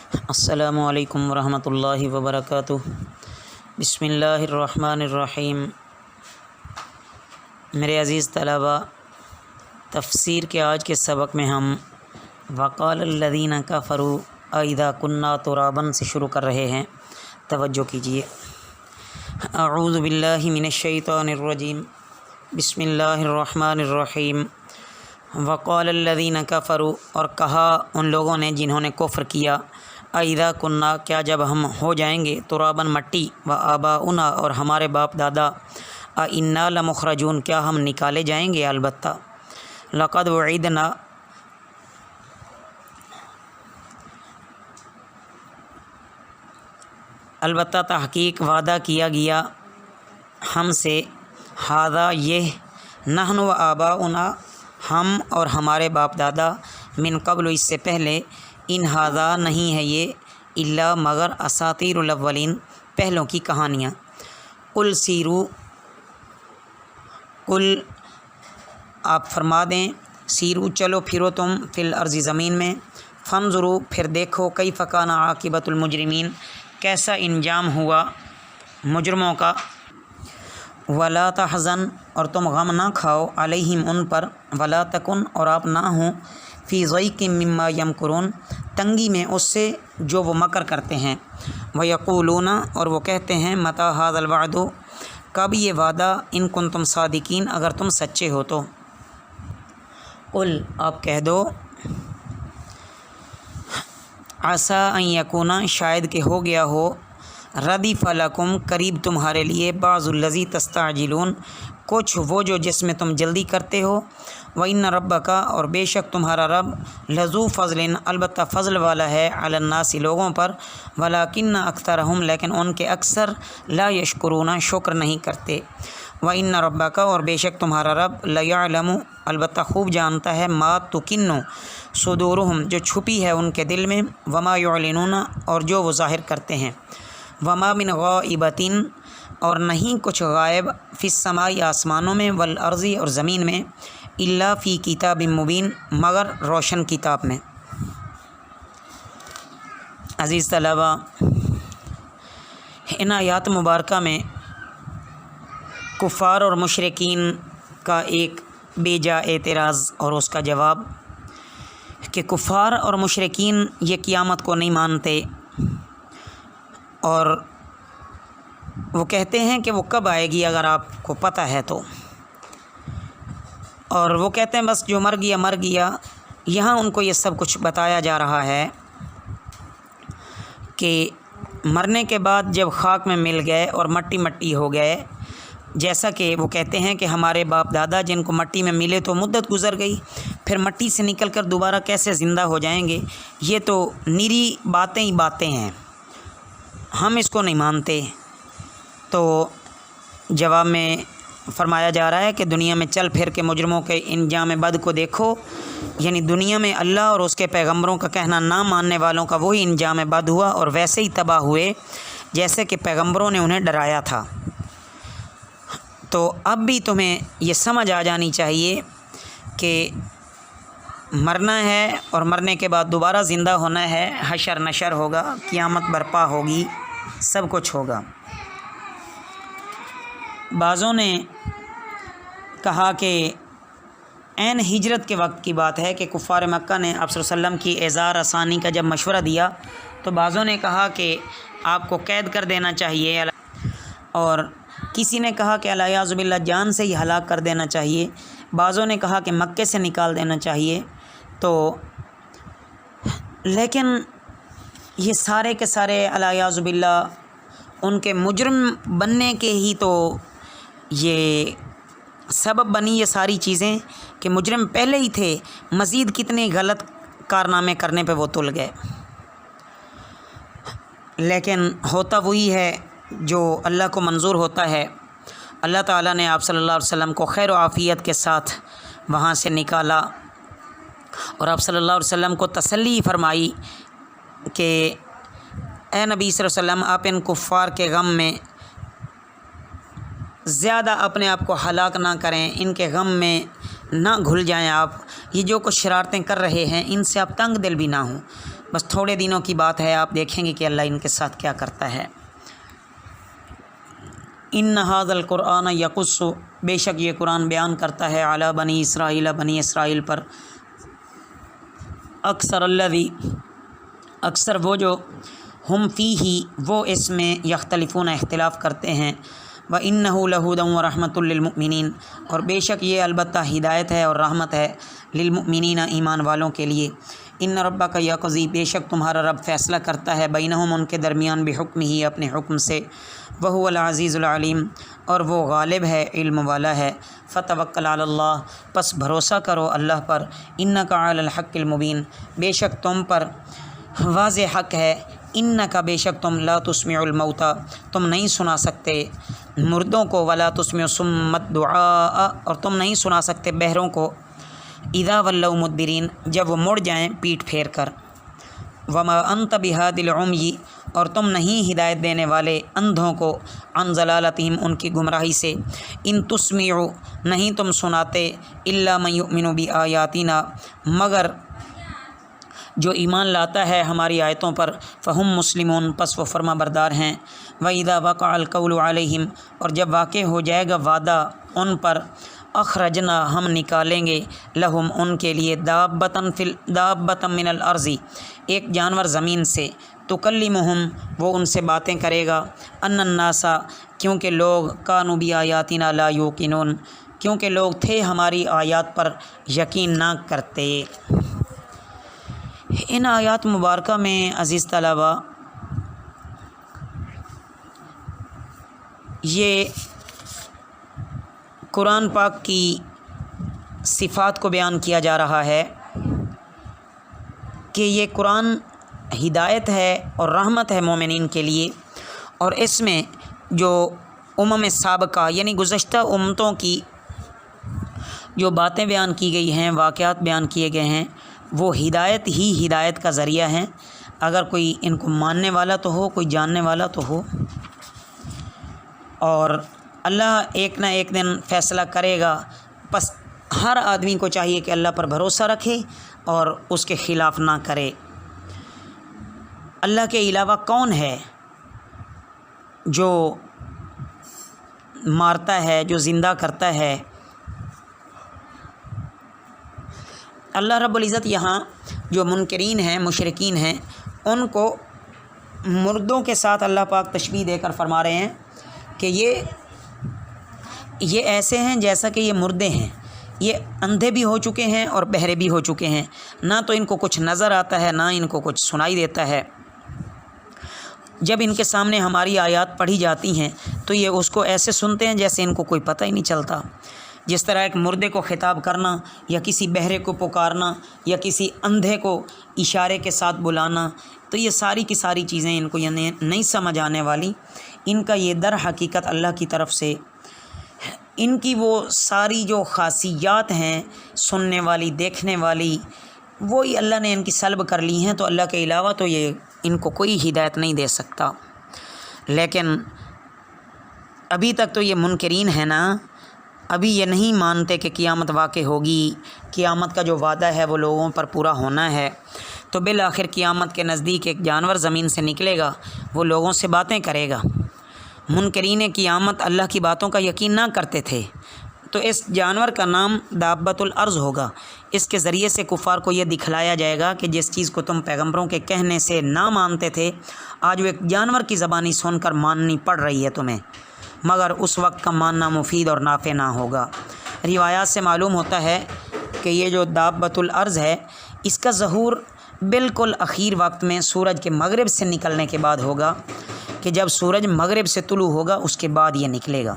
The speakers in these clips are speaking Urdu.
السلام علیکم ورحمۃ اللہ وبرکاتہ۔ بسم اللہ الرحمن الرحیم۔ میرے عزیز طلباء، تفسیر کے آج کے سبق میں ہم وقال الذین کفروا اذا کنا ترابا سے شروع کر رہے ہیں۔ توجہ کیجیے۔ اعوذ باللہ من الشیطان الرجیم، بسم اللہ الرحمن الرحیم۔ وقال الذین کفروا، اور کہا ان لوگوں نے جنہوں نے کفر کیا، اذا کنا، کیا جب ہم ہو جائیں گے، ترابا مٹی، و آباؤنا، اور ہمارے باپ دادا، انا لمخرجون، کیا ہم نکالے جائیں گے؟ البتہ، لقد وعدنا، البتہ تحقیق وعدہ کیا گیا ہم سے، ھذا یہ، نحن و آباؤنا، ہم اور ہمارے باپ دادا، من قبل، اس سے پہلے، ان ھذا، نہیں ہے یہ، الا مگر، اساطیر الاولین، پہلوں کی کہانیاں۔ قل سیرو، قل آپ فرما دیں، سیرو چلو پھرو تم، فی الارض زمین میں، فانظروا پھر دیکھو، کیف کان عاقبۃ المجرمین، کیسا انجام ہوا مجرموں کا، ولا تحزن، اور تم غم نہ کھاؤ، علیہم ان پر، ولا تکن، اور آپ نہ ہوں، فی ضیق مما یمکرون، تنگی میں اس سے جو وہ مکر کرتے ہیں، ویقولون، اور وہ کہتے ہیں، متی ھذا الوعد، کب یہ وعدہ، ان کنتم صادقین، اگر تم سچے ہو تو۔ قل آپ کہہ دو، عسیٰ ان یکون، شاید کہ ہو گیا ہو، ردف لکم، قریب تمہارے لیے، بعض الذی تستعجلون، کچھ وہ جو جس میں تم جلدی کرتے ہو، وَإِنَّ رَبَّكَ، اور بے شک تمہارا رب، لذو فضل، البتہ فضل والا ہے، علی الناس، لوگوں پر، ولیکن اکثرہم، لیکن ان کے اکثر، لا یشکرون، شکر نہیں کرتے۔ وَإِنَّ رَبَّكَ، اور بے شک تمہارا رب، لیعلم، البتہ خوب جانتا ہے، ما تکن صدورہم، جو چھپی ہے ان کے دل میں، وما یعلنون، اور جو وہ ظاہر کرتے ہیں، وما من غائبۃ، اور نہیں کچھ غائب، فی السماء، آسمانوں میں، والارض، اور زمین میں، الا فی کتاب مبین، مگر روشن کتاب میں۔ عزیز طلباء، ان آیات مبارکہ میں کفار اور مشرکین کا ایک بے جا اعتراض اور اس کا جواب، کہ کفار اور مشرکین یہ قیامت کو نہیں مانتے، اور وہ کہتے ہیں کہ وہ کب آئے گی اگر آپ کو پتہ ہے تو، اور وہ کہتے ہیں بس جو مر گیا مر گیا۔ یہاں ان کو یہ سب کچھ بتایا جا رہا ہے کہ مرنے کے بعد جب خاک میں مل گئے اور مٹی مٹی ہو گئے، جیسا کہ وہ کہتے ہیں کہ ہمارے باپ دادا جن کو مٹی میں ملے تو مدت گزر گئی، پھر مٹی سے نکل کر دوبارہ کیسے زندہ ہو جائیں گے؟ یہ تو نری باتیں ہی باتیں ہیں، ہم اس کو نہیں مانتے۔ تو جواب میں فرمایا جا رہا ہے کہ دنیا میں چل پھر کے مجرموں کے انجام بد کو دیکھو، یعنی دنیا میں اللہ اور اس کے پیغمبروں کا کہنا نہ ماننے والوں کا وہی انجام بد ہوا، اور ویسے ہی تباہ ہوئے جیسے کہ پیغمبروں نے انہیں ڈرایا تھا۔ تو اب بھی تمہیں یہ سمجھ آ جانی چاہیے کہ مرنا ہے، اور مرنے کے بعد دوبارہ زندہ ہونا ہے، حشر نشر ہوگا، قیامت برپا ہوگی، سب کچھ ہوگا۔ بعضوں نے کہا کہ عین ہجرت کے وقت کی بات ہے کہ کفار مکہ نے آپ صلی اللہ علیہ وسلم کی اعزار آسانی کا جب مشورہ دیا تو بعضوں نے کہا کہ آپ کو قید کر دینا چاہیے، اور کسی نے کہا کہ الیاذ باللہ جان سے ہی ہلاک کر دینا چاہیے، بعضوں نے کہا کہ مکے سے نکال دینا چاہیے۔ تو لیکن یہ سارے کے سارے الیاذ باللہ ان کے مجرم بننے کے ہی تو یہ سبب بنی، یہ ساری چیزیں، کہ مجرم پہلے ہی تھے، مزید کتنے غلط کارنامے کرنے پہ وہ تل گئے۔ لیکن ہوتا وہی ہے جو اللہ کو منظور ہوتا ہے۔ اللہ تعالیٰ نے آپ صلی اللہ علیہ وسلم کو خیر و عافیت کے ساتھ وہاں سے نکالا، اور آپ صلی اللہ علیہ وسلم کو تسلی فرمائی کہ اے نبی صلی اللہ علیہ وسلم، آپ ان کفار کے غم میں زیادہ اپنے آپ کو ہلاک نہ کریں، ان کے غم میں نہ گھل جائیں آپ، یہ جو کچھ شرارتیں کر رہے ہیں ان سے آپ تنگ دل بھی نہ ہوں، بس تھوڑے دنوں کی بات ہے، آپ دیکھیں گے کہ اللہ ان کے ساتھ کیا کرتا ہے۔ ان ھذا القرآن یقص، بے شک یہ قرآن بیان کرتا ہے، علی بنی اسرائیل، بنی اسرائیل پر، اکثر وہ جو ہم فیہ وہ اس میں یختلفون اختلاف کرتے ہیں، وَإِنَّهُ لَهُدًى وَرَحْمَةٌ لِّلْمُؤْمِنِينَ، اور بے شک یہ البتہ ہدایت ہے اور رحمت ہے للمؤمنین ایمان والوں کے لیے۔ ان ربک یقضی، بے شک تمہارا رب فیصلہ کرتا ہے، بینہم ان کے درمیان، بحکمہ اپنے حکم سے، وہو العزیز العلیم، اور وہ غالب ہے، علم والا ہے۔ فتوکل علی اللہ، پس بھروسہ کرو اللہ پر، انک علی الحق المبین، بے شک تم پر واضح حق ہے، انک بے شک تم، لا تسمع الموتى، تم نہیں سنا سکتے مردوں کو، ولا تسمع صم الدعاء، اور تم نہیں سنا سکتے بہروں کو، اذا ولوا مدبرین، جب وہ مڑ جائیں پیٹھ پھیر کر، وما انت بہادی العمی، اور تم نہیں ہدایت دینے والے اندھوں کو، عن ضلالتہم ان کی گمراہی سے، ان تسمع نہیں تم سناتے، الا من یؤمن بآیاتنا مگر جو ایمان لاتا ہے ہماری آیتوں پر، فہم مسلمون پس وہ فرما بردار ہیں، وَإِذَا وَقَعَ الْقَوْلُ عَلَيْهِمْ، اور جب واقع ہو جائے گا وعدہ ان پر، اخرجنا ہم نکالیں گے، لہم ان کے لیے، دابۃ من الارض ایک جانور زمین سے، تکلمہم وہ ان سے باتیں کرے گا، ان الناس کیونکہ لوگ، کانوا بآیاتنا لا یوقنون کیونکہ لوگ تھے ہماری آیات پر یقین نہ کرتے۔ ان آیات مبارکہ میں عزیز طلبہ یہ قرآن پاک کی صفات کو بیان کیا جا رہا ہے کہ یہ قرآن ہدایت ہے اور رحمت ہے مومنین کے لیے، اور اس میں جو سابقہ یعنی گزشتہ امتوں کی جو باتیں بیان کی گئی ہیں، واقعات بیان کیے گئے ہیں، وہ ہدایت ہی ہدایت کا ذریعہ ہیں، اگر کوئی ان کو ماننے والا تو ہو، کوئی جاننے والا تو ہو، اور اللہ ایک نہ ایک دن فیصلہ کرے گا، پس ہر آدمی کو چاہیے کہ اللہ پر بھروسہ رکھے اور اس کے خلاف نہ کرے۔ اللہ کے علاوہ کون ہے جو مارتا ہے، جو زندہ کرتا ہے؟ اللہ رب العزت یہاں جو منکرین ہیں، مشرکین ہیں، ان کو مردوں کے ساتھ اللہ پاک تشبیہ دے کر فرما رہے ہیں کہ یہ ایسے ہیں جیسا کہ یہ مردے ہیں، یہ اندھے بھی ہو چکے ہیں اور بہرے بھی ہو چکے ہیں، نہ تو ان کو کچھ نظر آتا ہے، نہ ان کو کچھ سنائی دیتا ہے۔ جب ان کے سامنے ہماری آیات پڑھی جاتی ہیں تو یہ اس کو ایسے سنتے ہیں جیسے ان کو کوئی پتہ ہی نہیں چلتا۔ جس طرح ایک مردے کو خطاب کرنا، یا کسی بہرے کو پکارنا، یا کسی اندھے کو اشارے کے ساتھ بلانا، تو یہ ساری کی ساری چیزیں ان کو یعنی نہیں سمجھ آنے والی۔ ان کا یہ در حقیقت اللہ کی طرف سے ان کی وہ ساری جو خاصیات ہیں، سننے والی، دیکھنے والی، وہی اللہ نے ان کی سلب کر لی ہیں، تو اللہ کے علاوہ تو یہ ان کو کوئی ہدایت نہیں دے سکتا۔ لیکن ابھی تک تو یہ منکرین ہیں نا، ابھی یہ نہیں مانتے کہ قیامت واقع ہوگی، قیامت کا جو وعدہ ہے وہ لوگوں پر پورا ہونا ہے، تو بالآخر قیامت کے نزدیک ایک جانور زمین سے نکلے گا، وہ لوگوں سے باتیں کرے گا۔ منکرین قیامت اللہ کی باتوں کا یقین نہ کرتے تھے، تو اس جانور کا نام دابۃ الارض ہوگا۔ اس کے ذریعے سے کفار کو یہ دکھلایا جائے گا کہ جس چیز کو تم پیغمبروں کے کہنے سے نہ مانتے تھے، آج وہ ایک جانور کی زبانی سن کر ماننی پڑ رہی ہے تمہیں، مگر اس وقت کا ماننا مفید اور نافع نہ ہوگا۔ روایات سے معلوم ہوتا ہے کہ یہ جو دابۃ الارض ہے، اس کا ظہور بالکل اخیر وقت میں سورج کے مغرب سے نکلنے کے بعد ہوگا، کہ جب سورج مغرب سے طلوع ہوگا اس کے بعد یہ نکلے گا،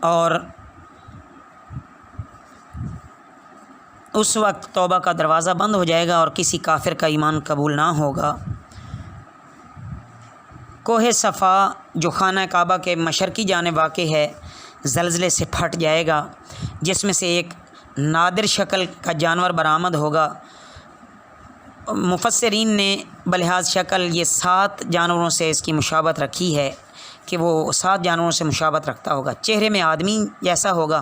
اور اس وقت توبہ کا دروازہ بند ہو جائے گا اور کسی کافر کا ایمان قبول نہ ہوگا۔ کوہ صفا جو خانہ کعبہ کے مشرقی جانب واقع ہے، زلزلے سے پھٹ جائے گا، جس میں سے ایک نادر شکل کا جانور برآمد ہوگا۔ مفسرین نے بلحاظ شکل یہ 7 جانوروں سے اس کی مشابہت رکھی ہے، کہ وہ 7 جانوروں سے مشابہت رکھتا ہوگا۔ چہرے میں آدمی جیسا ہوگا،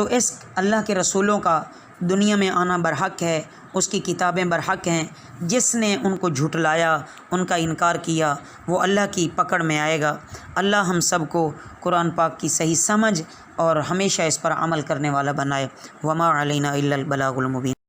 تو اس اللہ کے رسولوں کا دنیا میں آنا برحق ہے، اس کی کتابیں برحق ہیں۔ جس نے ان کو جھٹلایا، ان کا انکار کیا، وہ اللہ کی پکڑ میں آئے گا۔ اللہ ہم سب کو قرآن پاک کی صحیح سمجھ اور ہمیشہ اس پر عمل کرنے والا بنائے۔ وما علینا الا البلاغ المبین۔